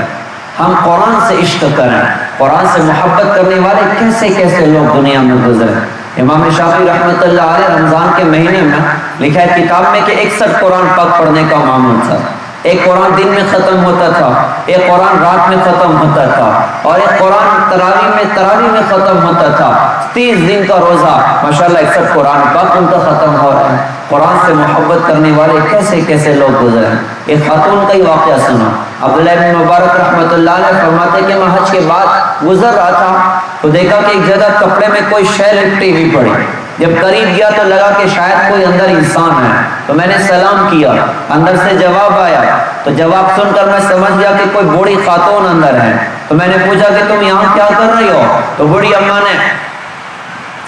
Speaker 1: ہم قرآن سے عشق کریں۔ قرآن سے محبت کرنے والے کیسے کیسے لوگ دنیا میں گزرے۔ امام شافعی رحمۃ اللہ علیہ رمضان کے مہینے میں لکھا ہے کتاب میں کہ 61 قرآن پاک پڑھنے کا معمول تھا۔ ایک قرآن دن میں ختم ہوتا تھا، ایک قرآن رات میں ختم ہوتا تھا، اور ایک قرآن تراویح میں ختم ہوتا تھا۔ 30 دن کا روزہ ماشاءاللہ 61 قرآن پاک ان کا ختم ہو رہا ہے۔ قرآن سے محبت کرنے والے کیسے کیسے لوگ گزرے۔ ایک خاتون کا ہی واقعہ سنا، عبداللہ بن مبارک رحمۃ اللہ علیہ فرماتے کہ میں حج کے بعد گزر رہا تھا تو دیکھا کہ ایک جگہ کپڑے میں کوئی شے لپٹی ہوئی پڑی، جب قریب گیا تو لگا کہ شاید کوئی اندر انسان ہے، تو میں نے سلام کیا، اندر سے جواب آیا، تو جواب سن کر میں سمجھ گیا کہ کوئی بوڑھی خاتون اندر ہے، تو میں نے پوچھا کہ تم یہاں کیا کر رہی ہو، تو بوڑھی اماں نے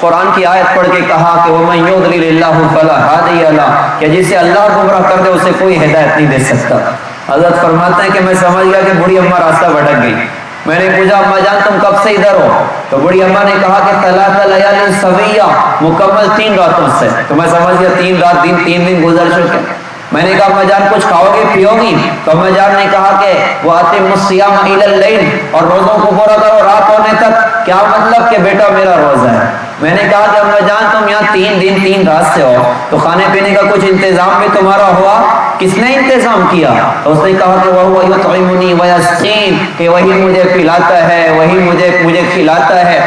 Speaker 1: قرآن کی آیت پڑھ کے کہا کہ وَمَن يُضْلِلِ اللَّهُ فَلَا هَادِيَ لَهُ، کہ جسے اللہ گمراہ کر دے اسے کوئی ہدایت نہیں دے سکتا۔ حضرت فرماتے ہیں کہ میں سمجھ گیا کہ بوڑھی اماں راستہ بھٹک گئی۔ میں نے پوچھا اماں جان تم کب سے ادھر ہو، تو بوڑھی اماں نے کہا کہ 3 لیال سویہ، مکمل 3 راتوں سے۔ تو میں سمجھ گیا 3 رات 3 دن گزر چکے۔ میں نے کہا اماں جان کچھ کھاؤ گی پیو گی، تو اماں جان نے کہا کہ وَأَتِمُّ الصِّيَامَ إِلَى اللَّيْلِ، اور روزوں کو پورا کرو رات ہونے تک۔ کیا مطلب کہ بیٹا میرا روزہ ہے۔ میں نے کہا کہ اماں جان تم یہاں 3 دن 3 رات سے ہو، تو کھانے پینے کا کچھ انتظام بھی تمہارا ہوا، کس نے انتظام کیا؟ تو اس نے کہا کہ وَهُوَ يُطْعِمُنِي وَيَسْقِينِ، کہ وہی مجھے پلاتا ہے، وہی مجھے کھلاتا ہے۔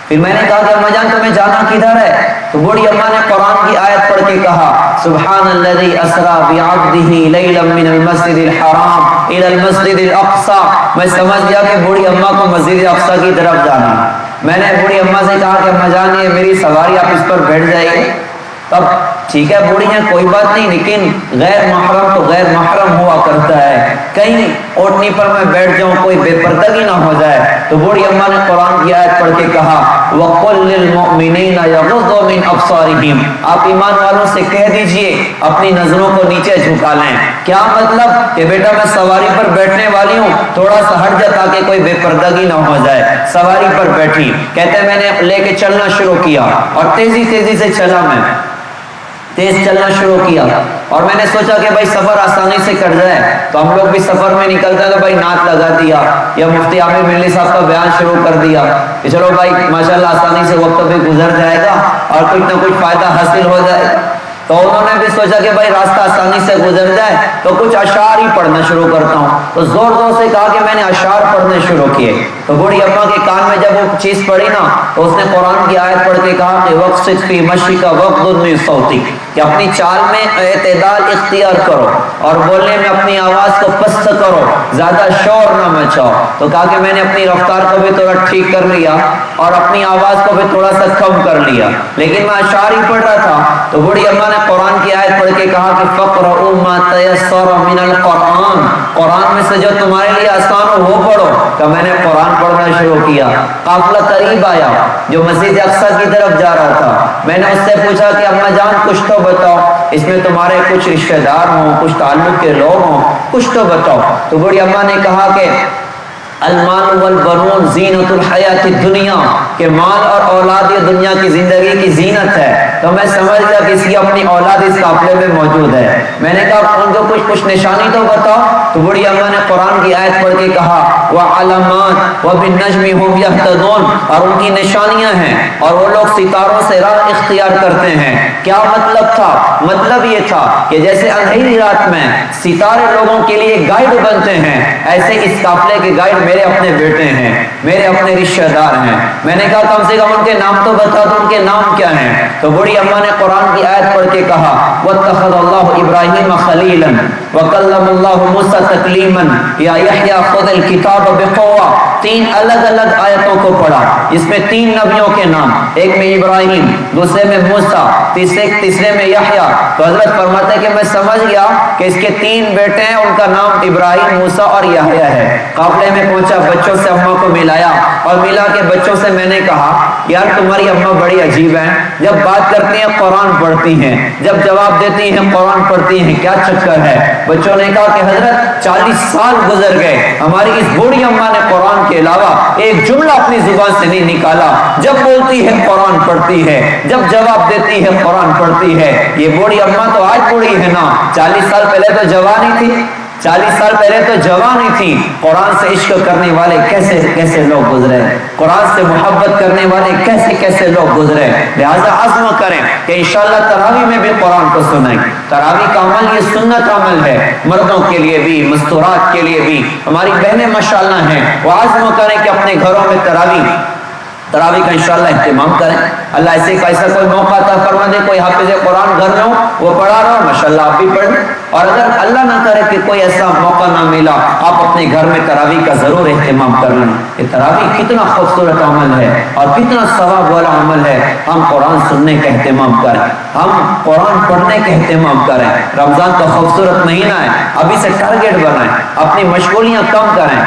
Speaker 1: پھر میں نے کہا کہ اماں جان تمہیں جانا کدھر ہے؟ تو بوڑھی اماں نے قرآن کی آیت پڑھ کے کہا سبحان الذی اسریٰ بعبدہ لیلا من المسجد الحرام الی المسجد الاقصی۔ میں سمجھ گیا کہ بوڑھی اماں کو مسجد اقصی کی طرف جانا ہے۔ میں نے بوڑھی اماں سے کہا کہ اماں جان یہ میری سواری، آپ اس پر بیٹھ جائیے۔ تب ٹھیک ہے بوڑھی ہیں کوئی بات نہیں، لیکن غیر محرم تو غیر محرم ہوا کرتا ہے، کہیں اوٹنی پر میں بیٹھ جاؤں کوئی بے پردگی نہ ہو جائے۔ تو بوڑھی اماں نے قرآن کی آیت پڑھ کے کہا وَقُلْ لِلْمُؤْمِنِينَ يَغُضُّوا مِنْ أَبْصَارِهِمْ، آپ ایمان والوں سے کہہ دیجئے اپنی نظروں کو نیچے جھکا لیں۔ کیا مطلب کہ بیٹا میں سواری پر بیٹھنے والی ہوں، تھوڑا سا ہٹ جا تاکہ کوئی بے پردگی نہ ہو جائے۔ سواری پر بیٹھی، کہتے میں نے لے کے چلنا شروع کیا اور تیزی سے چلا، میں تیز چلنا شروع کیا اور میں نے سوچا کہ بھائی سفر آسانی سے کٹ جائے، تو ہم لوگ بھی سفر میں نکلتے ہیں تو بھائی نعت لگا دیا یا مفتی عامر ملی صاحب کا بیان شروع کر دیا کہ چلو بھائی ماشاءاللہ آسانی سے وقت بھی گزر جائے گا اور کچھ نہ کچھ فائدہ حاصل ہو جائے گا۔ تو انہوں نے بھی سوچا کہ بھائی راستہ آسانی سے گزر جائے تو کچھ اشعار ہی پڑھنا شروع کرتا ہوں، تو زور سے کہا کہ میں نے اشعار پڑھنے شروع کیے۔ تو بوڑھی اماں کے کان میں جب وہ چیز پڑھی نا تو اس نے قرآن کی آیت پڑھ کے کہا کہ وَقْصِدْ فِي مَشْيِكَ وَاغْضُضْ مِنْ صَوْتِكَ، کہ اپنی چال میں اعتدال اختیار کرو اور بولنے میں اپنی آواز کو پست کرو، زیادہ شور نہ مچاؤ۔ تو کہا کہ میں نے اپنی رفتار کو بھی تھوڑا ٹھیک کر لیا اور اپنی آواز کو بھی تھوڑا سا کم کر لیا، لیکن میں اشعار ہی پڑھ رہا تھا۔ تو بوڑھی اماں نے قرآن کی آیت پڑھ کے کہا کہ فَقْرَؤُوا مَا تَيَسَّرَ مِنَ الْقُرْآنِ، قرآن میں سے جو تمہارے لیے آسان ہو وہ پڑھو۔ تو میں نے قرآن پڑھنا شروع کیا، قافلہ قریب آیا جو مسجد اقصیٰ کی طرف جا رہا تھا۔ میں نے اس سے پوچھا کہ اماں جان کچھ تو بتاؤ، اس میں تمہارے کچھ رشتہ دار ہوں، کچھ تعلق کے لوگ ہوں، کچھ تو بتاؤ۔ تو بوڑھی اماں نے کہا کہ المال والبنون زینت الحیات الدنیا، کہ مال اور اولاد یہ دنیا کی زندگی کی زینت ہے۔ تو میں سمجھ گیا کہ اس کی اپنی اولاد اس قافلے میں موجود ہے۔ میں نے کہا ان کو کچھ نشانی تو بتاؤ۔ تو بوڑھی اماں نے قرآن کی آیت پڑھ کے کہا وَعَلَامَاتٍ وَبِالنَّجْمِ هُمْ يَهْتَدُونَ، اور ان کی نشانیاں ہیں اور وہ لوگ ستاروں سے راہ اختیار کرتے ہیں۔ کیا مطلب تھا؟ مطلب یہ تھا کہ جیسے اندھیری رات میں ستارے لوگوں کے لیے گائیڈ بنتے ہیں، ایسے اس قافلے کے گائیڈ میرے اپنے بیٹے ہیں، میرے اپنے رشتہ دار ہیں۔ میں نے کہا کم سے کم ان کے نام تو بتا دو، ان کے نام کیا ہیں؟ تو بوڑھی اماں نے قرآن کی آیت پڑھ کے کہا وَاتَّخَذَ اللَّهُ إِبْرَاهِيمَ خَلِيلًا وَكَلَّمَ اللَّهُ مُوسَىٰ تَكْلِيمًا يَا يَحْيَىٰ خُذِ الْكِتَابَ بِقُوَّةٍ۔ تین الگ الگ آیتوں کو پڑھا جس میں تین نبیوں کے نام، ایک میں ابراہیم، دوسرے میں موسیٰ، تیسرے میں یحییٰ۔ تو حضرت فرماتے ہیں کہ میں سمجھ گیا کہ اس کے تین بیٹے ہیں، ان کا نام ابراہیم، موسیٰ اور یحییٰ ہے۔ قافلے میں پہنچا، بچوں سے اماں کو ملایا اور ملا کے بچوں سے میں نے کہا یار تمہاری اماں بڑی عجیب ہیں، جب بات کرتی ہیں قرآن پڑھتی ہیں، جب جواب دیتی ہیں قرآن پڑھتی ہیں، کیا چکر ہے؟ بچوں نے کہا کہ حضرت 40 سال گزر گئے، ہماری اس بوڑھی اماں نے قرآن کے علاوہ ایک جملہ اپنی زبان سے نہیں نکالا، جب بولتی ہے قرآن پڑھتی ہے، جب جواب دیتی ہے قرآن پڑھتی ہے۔ یہ بوڑھی اماں تو آج بوڑھی ہے نا، 40 سال پہلے تو جوان ہی تھی، 40 سال پہلے تو جوان ہی تھی۔ قرآن سے عشق کرنے والے کیسے کیسے لوگ گزرے، قرآن سے محبت کرنے والے کیسے کیسے لوگ گزرے۔ لہذا عزم کریں کہ انشاءاللہ تراویح میں بھی قرآن کو سنیں۔ تراویح کا عمل یہ سنت عمل ہے، مردوں کے لیے بھی، مستورات کے لیے بھی۔ ہماری بہنیں ماشاءاللہ ہیں، وہ عزم کریں کہ اپنے گھروں میں تراویح کا انشاءاللہ اہتمام کریں۔ اللہ ایسے ایسا کوئی موقع عطا فرما دے، کوئی حافظ قرآن گھر میں ہو وہ پڑھا رہا ہو، ماشاءاللہ آپ بھی پڑھیں۔ اور اگر اللہ نہ کرے کہ کوئی ایسا موقع نہ ملا، آپ اپنے گھر میں تراویح کا ضرور اہتمام کر لیں۔ یہ تراویح کتنا خوبصورت عمل ہے اور کتنا ثواب والا عمل ہے۔ ہم قرآن سننے کا اہتمام کریں، ہم قرآن پڑھنے کا اہتمام کریں۔ رمضان کا خوبصورت مہینہ ہے، ابھی سے ٹارگیٹ بنائیں، اپنی مشغولیاں کم کریں۔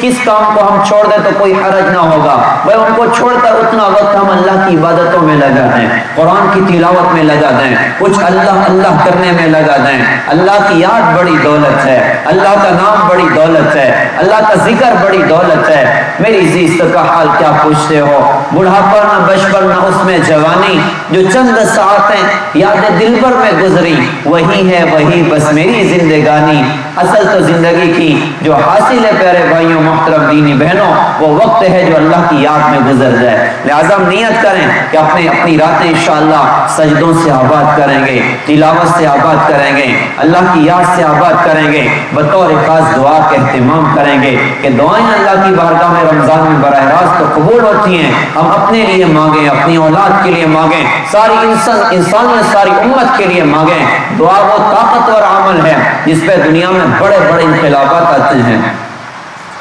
Speaker 1: کس کام کو ہم چھوڑ دیں تو کوئی حرج نہ ہوگا، بھائی ان کو چھوڑ کر اتنا وقت ہم اللہ کی عبادتوں میں لگا دیں، قرآن کی تلاوت میں لگا دیں، کچھ اللہ کرنے میں لگا دیں۔ اللہ کی یاد بڑی دولت ہے، اللہ کا نام بڑی دولت ہے، اللہ کا ذکر بڑی دولت ہے۔ میری زیست کا حال کیا پوچھتے ہو، بڑھاپا نہ بچپن نہ اس میں جوانی، جو چند ساعتیں یاد دلبر میں گزری، وہی ہے وہی بس میری زندگانی۔ اصل تو زندگی کی جو حاصل ہے پیارے بھائیوں محترم دینی بہنوں، وہ وقت ہے جو اللہ کی یاد میں گزر جائے۔ لہذا ہم نیت کریں کہ اپنی راتیں انشاءاللہ سجدوں سے آباد کریں گے، تلاوت سے آباد کریں گے، اللہ کی یاد سے آباد کریں گے، بطور خاص دعا کا اہتمام کریں گے کہ دعائیں اللہ کی بارگاہ میں رمضان میں براہ راست تو قبول ہوتی ہیں۔ ہم اپنے لیے مانگیں، اپنی اولاد کے لیے مانگیں، ساری انسانیت ساری امت کے لیے مانگیں۔ دعا وہ طاقتور عمل ہے جس پہ دنیا میں بڑے بڑے انقلابات آتے ہیں۔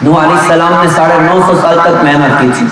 Speaker 1: نوح علیہ السلام نے 950 سال تک محنت کی تھی،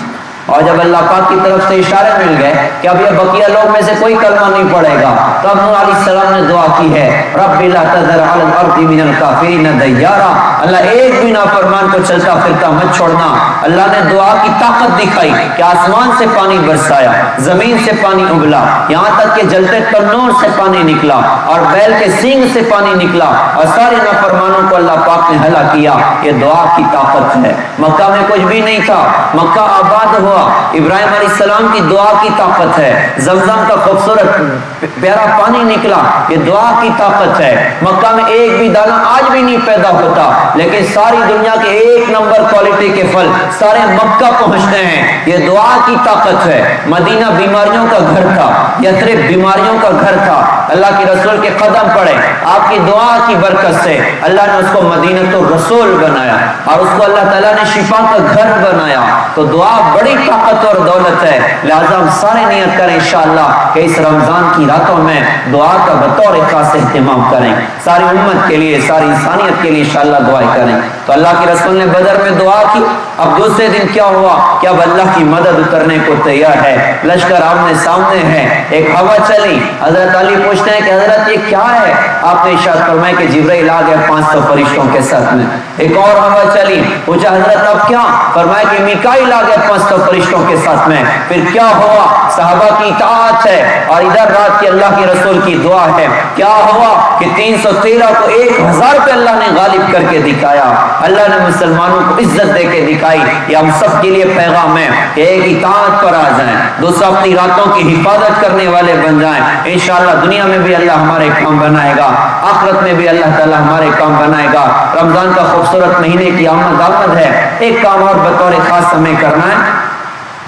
Speaker 1: اور جب اللہ پاک کی طرف سے اشارے مل گئے کہ اب یہ بقیہ لوگ میں سے کوئی کلمہ نہیں پڑے گا، تو اب نوح علیہ السلام نے دعا کی ہے رب لا تذر علی الارض من الکافرین دیارا، اللہ ایک بھی نافرمان کو چلتا پھرتا مت چھوڑنا۔ اللہ نے دعا کی طاقت دکھائی کہ آسمان سے پانی برسایا، زمین سے پانی ابلا، یہاں تک کہ جلتے تنور سے پانی نکلا اور بیل کے سینگ سے پانی نکلا اور سارے نافرمانوں کو اللہ پاک نے ہلاک کیا۔ یہ دعا کی طاقت ہے۔ مکہ میں کچھ بھی نہیں تھا، مکہ آباد ہوا، ابراہیم علیہ السلام کی دعا کی طاقت ہے۔ زمزم کا خوبصورت پیارا پانی نکلا، یہ دعا کی طاقت ہے۔ مکہ میں ایک بھی دانہ آج بھی نہیں پیدا ہوتا، لیکن ساری دنیا کے ایک نمبر کوالٹی کے پھل سارے مکہ پہنچتے ہیں، یہ دعا کی طاقت ہے۔ مدینہ بیماریوں کا گھر تھا، یثرب بیماریوں کا گھر تھا، اللہ کے رسول کے قدم پڑے، آپ کی دعا کی برکت سے اللہ نے اس کو مدینہ الرسول بنایا اور اس کو اللہ تعالیٰ نے شفا کا گھر بنایا۔ تو دعا بڑی طاقت اور دولت ہے، لہذا ہم سارے نیت کریں انشاءاللہ کہ اس رمضان کی راتوں میں دعا کا بطور خاص اہتمام کریں، ساری امت کے لیے، ساری انسانیت کے لیے انشاءاللہ دعائیں کریں۔ تو اللہ کے رسول نے بدر میں دعا کی، اب دوسرے دن کیا ہوا کہ اب اللہ کی مدد اترنے کو تیار ہے، لشکر آمنے سامنے ہے، ایک ہوا چلی، حضرت علی پوچھتے ہیں کہ حضرت یہ کیا ہے؟ آپ نے ارشاد فرمایا کہ جبرائیل آ گئے 500 فرشتوں کے ساتھ میں۔ ایک اور ہوا چلی، پوچھا حضرت اب کیا؟ فرمایا کہ میکائیل آ گئے 500 فرشتوں کے ساتھ میں۔ پھر کیا ہوا؟ صحابہ کی اطاعت ہے اور ادھر رات کی اللہ کے رسول کی دعا ہے۔ کیا ہوا کہ 313 کو 1000 پہ اللہ نے غالب کر کے دکھایا، اللہ نے مسلمانوں کو عزت دے کے دکھائی۔ یہ ہم سب کے لیے پیغام ہے کہ ایک اطاعت پر آ جائیں، دوسرا اپنی راتوں کی حفاظت کرنے والے بن جائیں، انشاءاللہ دنیا میں بھی اللہ ہمارے کام بنائے گا، آخرت میں بھی اللہ تعالی ہمارے کام بنائے گا۔ رمضان کا خوبصورت مہینے کی آمد ہے، ایک کام اور بطور خاص ہمیں کرنا ہے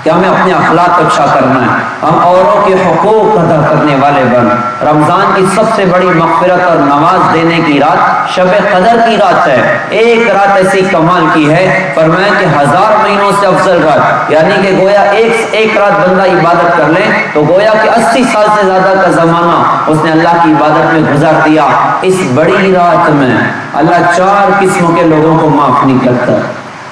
Speaker 1: کہ ہمیں اپنے اخلاق اچھا کرنا ہے، ہم اوروں کے حقوق ادا کرنے والے بن۔ رمضان کی سب سے بڑی مغفرت اور نواز دینے کی رات شب قدر کی رات ہے، ایک رات ایسی کمال کی ہے، فرمایا کہ 1000 مہینوں سے افضل رات، یعنی کہ گویا ایک رات بندہ عبادت کر لے تو گویا کہ 80 سال سے زیادہ کا زمانہ اس نے اللہ کی عبادت میں گزار دیا۔ اس بڑی رات میں اللہ 4 قسموں کے لوگوں کو معاف نہیں کرتا۔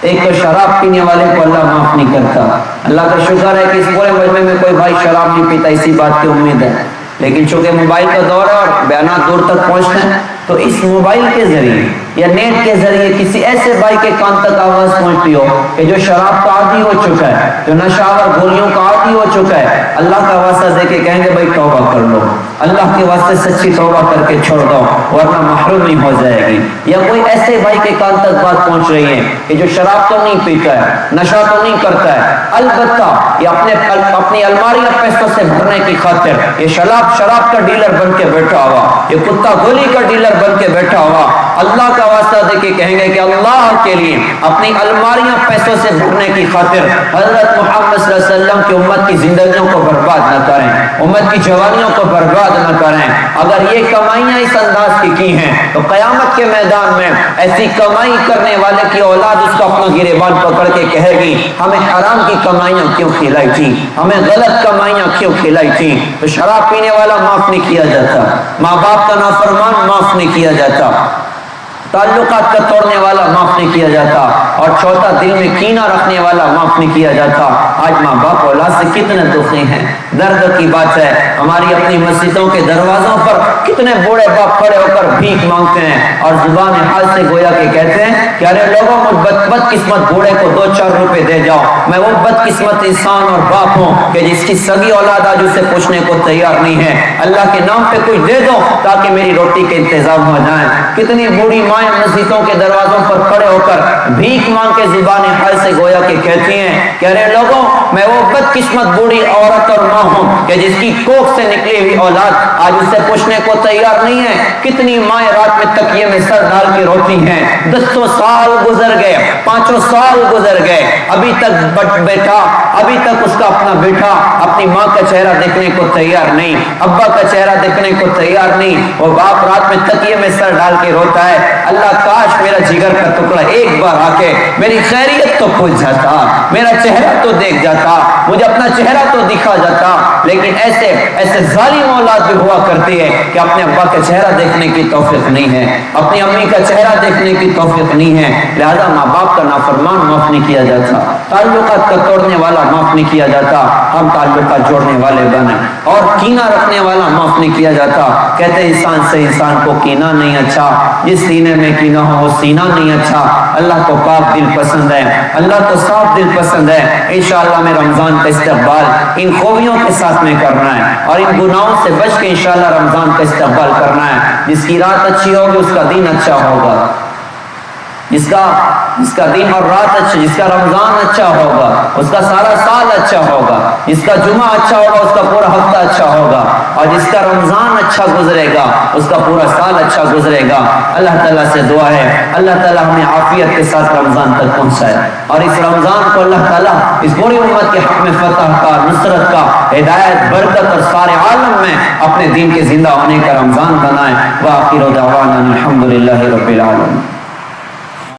Speaker 1: ایک تو شراب پینے والے کو اللہ معاف نہیں کرتا، اللہ کا شکر ہے کہ اس پورے مجمع میں کوئی بھائی شراب نہیں پیتا، اسی بات کی امید ہے، لیکن چونکہ موبائل کا دور ہے اور بیانات دور تک پہنچتے ہیں تو اس موبائل کے ذریعے یا نیٹ کے ذریعے کسی ایسے بھائی کے کان تک آواز پہنچتی ہو کہ جو شراب کا عادی ہو چکا ہے، جو نشہ آور گولیوں کا عادی ہو چکا ہے، اللہ کا واسطہ دے کے کہیں گے بھائی توبہ کر لو، اللہ کے واسطے سچی توبہ کر کے چھوڑ دو ورنہ محروم نہیں ہو جائے گی۔ یا کوئی ایسے بھائی کے کان تک بات پہنچ رہی ہے کہ جو شراب تو نہیں پیتا ہے، نشہ تو نہیں کرتا ہے، البتہ یہ اپنی الماریاں پیسوں سے بھرنے کی خاطر یہ شراب کا ڈیلر بن کے بیٹھا ہوا، یہ کتا گولی کا ڈیلر بن کے بیٹھا ہوا، اللہ کا واسطہ دے کے کہیں گے کہ اللہ کے لیے اپنی الماریاں پیسوں سے بھرنے کی خاطر حضرت محمد صلی اللہ علیہ وسلم کی امت کی زندگیوں کو برباد نہ کریں، امت کی جوانیوں کو برباد نہ کریں۔ اگر یہ کمائیاں اس انداز کی ہیں تو قیامت کے میدان میں ایسی کمائی کرنے والے کی اولاد اس کو اپنا گریبان پکڑ کے کہے گی ہمیں حرام کی کمائیاں کیوں کھلائی تھی، ہمیں غلط کمائیاں کیوں کھلائی تھی۔ تو شراب پینے والا معاف نہیں کیا جاتا، ماں باپ کا نافرمان معاف نہیں کیا جاتا، تعلقات کا توڑنے والا معاف نہیں کیا جاتا، اور چوتھا دل میں کینہ رکھنے والا معاف نہیں کیا جاتا۔ آج ماں باپ اولاد سے کتنے دکھی ہیں، درد کی بات ہے، ہماری اپنی مسجدوں کے دروازوں پر کتنے بوڑھے باپ کھڑے ہو کر بھیک مانگتے ہیں اور زبان حال سے گویا کہ کہتے ہیں کہ ارے لوگوں مجھ بدقسمت بوڑھے کو 2-4 روپے دے جاؤ، میں وہ بدقسمت انسان اور باپ ہوں کہ جس کی سگی اولاد آج اسے پوچھنے کو تیار نہیں ہے، اللہ کے نام پہ کچھ دے دو تاکہ میری روٹی کے انتظام ہو جائیں۔ کتنی بوڑھی مائیں مسجدوں کے دروازوں پر کھڑے ہو کر بھیک مانگ کے زبان حال سے گویا کہ کہتی ہیں کہ ارے لوگوں میں وہ بدقسمت بوڑھی عورت اور ماں ہوں کہ جس کی کوکھ سے نکلی ہوئی اولاد آج اسے پوچھنے کو تیار نہیں ہے۔ کتنی مائیں رات میں تکیے میں سر ڈال کے روتی ہیں، 10 سال گزر گئے، 5 سال گزر گئے، ابھی تک ابھی تک اس کا اپنا بیٹا اپنی ماں کا چہرہ دیکھنے کو تیار نہیں، ابا کا چہرہ دیکھنے کو تیار نہیں، وہ باپ رات میں تکیے میں سر ڈال کے روتا ہے اللہ کاش میرا جگر کا ٹکڑا ایک بار آ کے میری خیریت تو پوچھ جاتا، میرا چہرہ تو دیکھ جاتا، مجھے اپنا چہرہ تو دکھا جاتا۔ لیکن ایسے ظالم اولاد بھی ہوا کرتی ہے کہ کہ اپنے ابا کا چہرہ دیکھنے کی توفیق نہیں ہے، اپنی امی کا چہرہ دیکھنے کی توفیق نہیں ہے، لہذا ماں باپ کا نافرمان معاف نہیں کیا جاتا، تعلقات کا توڑنے والا معاف نہیں کیا جاتا، ہم تعلقات جوڑنے والے بنے، اور کینہ رکھنے والا معاف نہیں کیا جاتا۔ کہتے ہیں انسان سے انسان کو کینہ نہیں اچھا، جس سینے میں کینہ ہو وہ سینہ نہیں اچھا۔ اللہ کو پاک دل پسند ہے، اللہ کو صاف دل پسند ہے۔ انشاءاللہ میں رمضان کا استقبال ان خوبیوں کے ساتھ میں کرنا ہے، اور ان گناہوں سے بچ کے انشاءاللہ رمضان کا استقبال کرنا ہے۔ جس کی رات اچھی ہوگی اس کا دین اچھا ہوگا، جس کا دن اور رات اچھا، جس کا رمضان اچھا ہوگا اس کا سارا سال اچھا ہوگا، جس کا جمعہ اچھا ہوگا اس کا پورا ہفتہ اچھا ہوگا، اور جس کا رمضان اچھا گزرے گا اس کا پورا سال اچھا گزرے گا۔ اللہ تعالیٰ سے دعا ہے اللہ تعالیٰ ہمیں عافیت کے ساتھ رمضان تک پہنچائے، اور اس رمضان کو اللہ تعالیٰ اس پوری امت کے حق میں فتح کا، نصرت کا، ہدایت، برکت اور سارے عالم میں اپنے دین کے زندہ ہونے کا رمضان بنائے۔ وآخر دعوانا الحمدللہ رب العالمین۔